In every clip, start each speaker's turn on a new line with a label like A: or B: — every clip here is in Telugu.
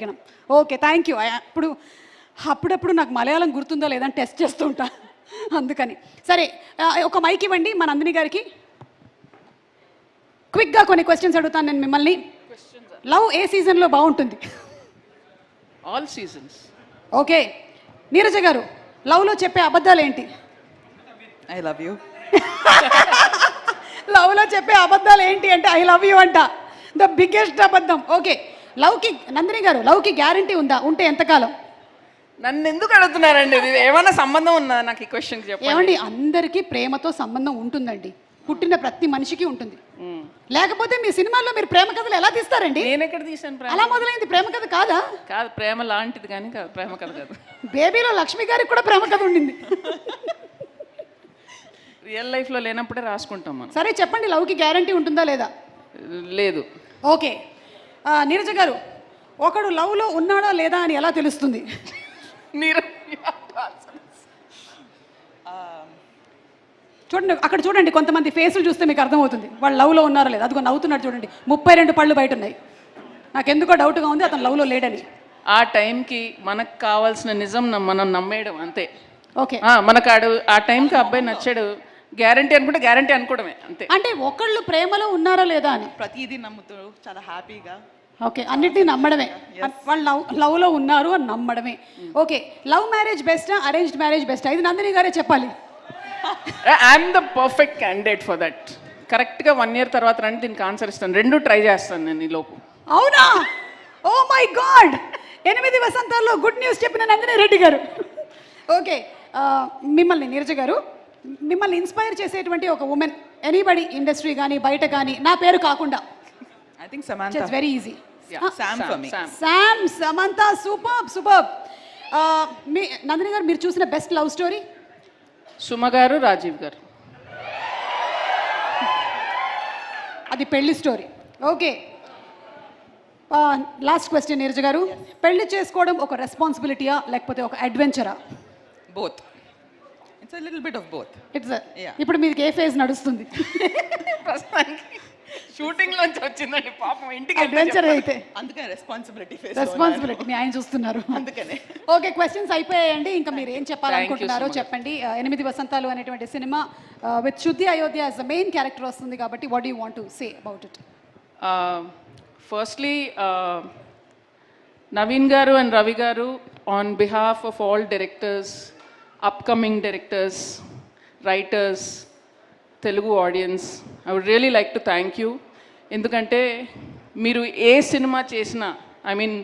A: అడిగాను. Okay, thank you. ఇప్పుడు అప్పుడప్పుడు నాకు మలయాళం గుర్తుందో లేదని టెస్ట్ చేస్తూ ఉంటా, అందుకని. సరే, ఒక మైక్ ఇవ్వండి మన నందిని గారికి. క్విక్గా కొన్ని క్వశ్చన్స్ అడుగుతాను నేను మిమ్మల్ని. లవ్ ఏ సీజన్లో బాగుంటుంది?
B: All seasons.
A: ఓకే, నీరజ గారు, లవ్లో చెప్పే అబద్ధాలు ఏంటి?
C: I love you.
A: లవ్లో చెప్పే అబద్ధాలు ఏంటి అంటే ఐ లవ్ యూ అంట, ద బిగ్గెస్ట్ అబద్ధం. ఓకే, లవ్కి నందిని గారు, లవ్కి గ్యారంటీ ఉందా? ఉంటే ఎంతకాలం?
B: నన్ను ఎందుకు అడుగుతున్నారండి? ఇది ఏమైనా సంబంధం ఉందా నాకు ఈ క్వశ్చన్కి చెప్పండి.
A: ఏమండి, అందరికీ ప్రేమతో సంబంధం ఉంటుందండి, పుట్టిన ప్రతి మనిషికి ఉంటుంది. లేకపోతే మీ సినిమాల్లో మీరు ప్రేమ కథలు ఎలా తీస్తారండి?
B: నేను ఎక్కడ తీసాను ప్రేమ?
A: అలా మొదలైంది ప్రేమ కథ కాదా?
B: కాదు, ప్రేమ లాంటిది కానీ కాదు, ప్రేమ కథ కాదు.
A: బేబీలో లక్ష్మి గారికి కూడా ప్రేమ కథ ఉండింది.
B: రియల్ లైఫ్లో లేనప్పుడే రాసుకుంటాం మనం.
A: సరే చెప్పండి, లవ్కి గ్యారంటీ ఉంటుందా లేదా?
B: లేదు.
A: ఓకే, నీరజ గారు, ఒకడు లవ్లో ఉన్నాడా లేదా అని ఎలా తెలుస్తుంది?
B: మీరు
A: చూడండి, అక్కడ చూడండి, కొంతమంది ఫేసులు చూస్తే మీకు అర్థమవుతుంది వాళ్ళు లవ్లో ఉన్నారో లేదా. అదిగో నవ్వుతున్నాడు చూడండి, 32 పళ్ళు బయట ఉన్నాయి. నాకెందుకో డౌట్గా ఉంది అతను లవ్లో లేడని.
B: ఆ టైంకి మనకు కావాల్సిన నిజం మనం నమ్మేయడం అంతే.
A: ఓకే,
B: మనకు ఆ టైంకి అబ్బాయి నచ్చాడు, గ్యారంటీ అనుకుంటే గ్యారంటీ అనుకోవడమే అంతే.
A: అంటే ఒకళ్ళు ప్రేమలో ఉన్నారా లేదా అని
C: ప్రతిదీ నమ్ముతూ చాలా హ్యాపీగా.
A: ఓకే, అన్నిటినీ నమ్మడమే, వాళ్ళు లవ్లో ఉన్నారు అని నమ్మడమే. ఓకే, లవ్ మ్యారేజ్ బెస్టా, అరేంజ్డ్ మ్యారేజ్ బెస్టా? ఇది నందిని గారే చెప్పాలి.
B: I'm the perfect candidate for that. కరెక్ట్గా 1 year తర్వాత రండి, దీనికి ఆన్సర్ ఇస్తాను. 2 ట్రై చేస్తాను నేను ఈ లోపు.
A: అవునా? ఓ మై గాడ్, 8 వసంతాల్లో గుడ్ న్యూస్ చెప్పిన నందిని రెడ్డి గారు. ఓకే, మిమ్మల్ని నీరజ గారు, మిమ్మల్ని ఇన్స్పైర్ చేసేటువంటి ఒక ఉమెన్, ఎనీబడి, ఇండస్ట్రీ కానీ బయట కానీ, నా పేరు కాకుండా.
C: I think Samantha.
A: It's very easy.
C: Sam for me.
A: Sam, Samantha, superb. మీ నందిని గారు, మీరు చూసిన బెస్ట్ లవ్ స్టోరీ?
B: సుమ గారు, రాజీవ్ గారు.
A: అది పెళ్లి story. Okay, last question Neeraja గారు, పెళ్లి చేసుకోవడం ఒక రెస్పాన్సిబిలిటీయా లేకపోతే ఒక అడ్వెంచరా?
C: Both. It's a little bit of both.
A: It's.
C: Yeah.
A: ఇప్పుడు మీకు ఏ ఫేజ్ నడుస్తుంది?
B: షూటింగ్ లోంచి వచ్చిందండి పాపం, ఇంటికి
A: అడ్వెంచర్ అయితే.
C: అందుకనే రెస్పాన్సిబిలిటీ
A: మీ ఆయన చూస్తున్నారు
C: అందుకనే.
A: ఓకే, క్వశ్చన్స్ అయిపోయాయండి. ఇంకా మీరు ఏం చెప్పాలనుకుంటున్నారో చెప్పండి. 8 వసంతాలు అనేటువంటి cinema with Shruti Ayodhya as the main character వస్తుంది కాబట్టి what you want to say about it?
B: Firstly Naveen garu and Ravi garu, on behalf of all directors, upcoming directors, writers, Telugu audience, I would really like to thank you. ఎందుకంటే మీరు ఏ సినిమా చేసినా, ఐ మీన్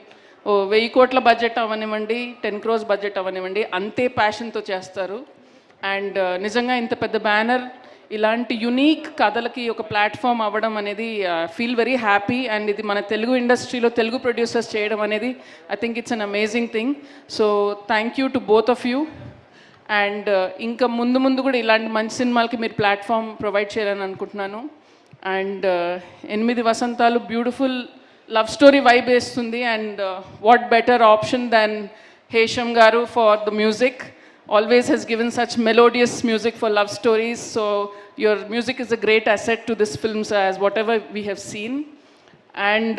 B: 1000 కోట్ల బడ్జెట్ అవ్వనివ్వండి, 10 crores బడ్జెట్ అవ్వనివ్వండి, అంతే ప్యాషన్తో చేస్తారు. అండ్ నిజంగా ఇంత పెద్ద బ్యానర్ ఇలాంటి యునీక్ కథలకి ఒక ప్లాట్ఫామ్ అవ్వడం అనేది ఫీల్ వెరీ హ్యాపీ. అండ్ ఇది మన తెలుగు ఇండస్ట్రీలో తెలుగు ప్రొడ్యూసర్స్ చేయడం అనేది I think it's an amazing thing. So thank you to both of you. And ఇంకా ముందు కూడా ఇలాంటి మంచి సినిమాలకి మీరు ప్లాట్ఫామ్ ప్రొవైడ్ చేయాలని అనుకుంటున్నాను. And 8 Vasanthalu beautiful love story vibe వేస్తుంది. అండ్ వాట్ బెటర్ ఆప్షన్ దాన్ హేషమ్ గారు for the music. Always has given such melodious music for love stories. So your music is a great asset to this film, as whatever we have seen. And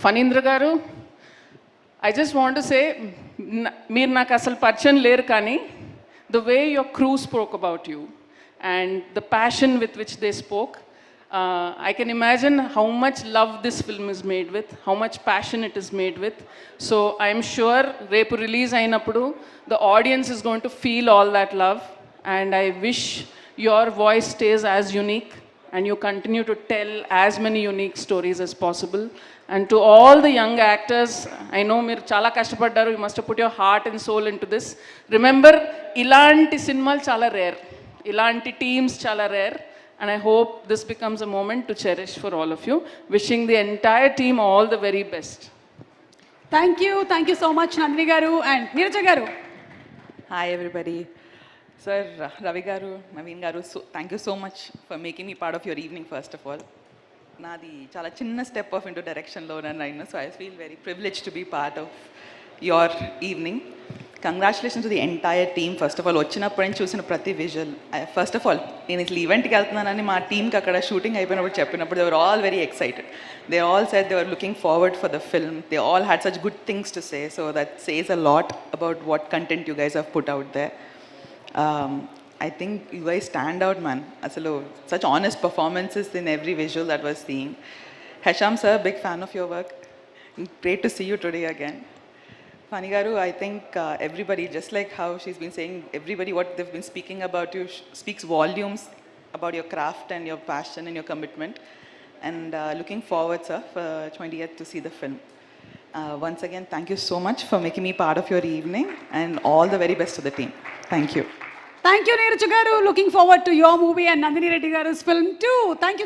B: Fanindra garu, I just want to say, meer నాకు అసలు పరిచయం లేరు కానీ the way your crew spoke about you and the passion with which they spoke, I can imagine how much love this film is made with, how much passion it is made with. So I am sure repu release ayinappudu the audience is going to feel all that love, and I wish your voice stays as unique and you continue to tell as many unique stories as possible. And to all the young actors, I know meer chala kashtapaddaru, you must have put your heart and soul into this. Remember, ilanti cinemalu chala rare, ilanti teams chala rare. And I hope this becomes a moment to cherish for all of you. Wishing the entire team all the very best.
A: Thank you so much Nandini garu and Neeraja garu.
C: Hi everybody. Sir, Ravi garu, Naveen garu, so thank you so much for making me part of your evening first of all. Nadi chala chinna step off into direction lo nanu, so I feel very privileged to be part of your evening. Congratulation to the entire team first of all. వచ్చినప్పటి నుంచి చూసిన ప్రతి విజువల్, ఫస్ట్ ఆఫ్ ఆల్ నేను ఇట్లా ఈవెంట్కి వెళ్తున్నానని మా టీంకి అక్కడ షూటింగ్ అయిపోయినప్పుడు చెప్పినప్పుడు they were all very excited. They all said they were looking forward for the film. They all had such good things to say, so that says a lot about what content you guys have put out they. I think you guys stand out, man. Asalo, such honest performances in every visual that was seeing. Hesham sir, big fan of your work. Great to see you today again. Fani garu, I think everybody, just like how she's been saying, everybody what they've been speaking about you speaks volumes about your craft and your passion and your commitment. And looking forward, sir, for 20th to see the film. Once again, thank you so much for making me part of your evening, and all the very best to the team. Thank you.
A: Thank you Neeraj garu. Looking forward to your movie and Nandini Reddy garu film two. Thank you.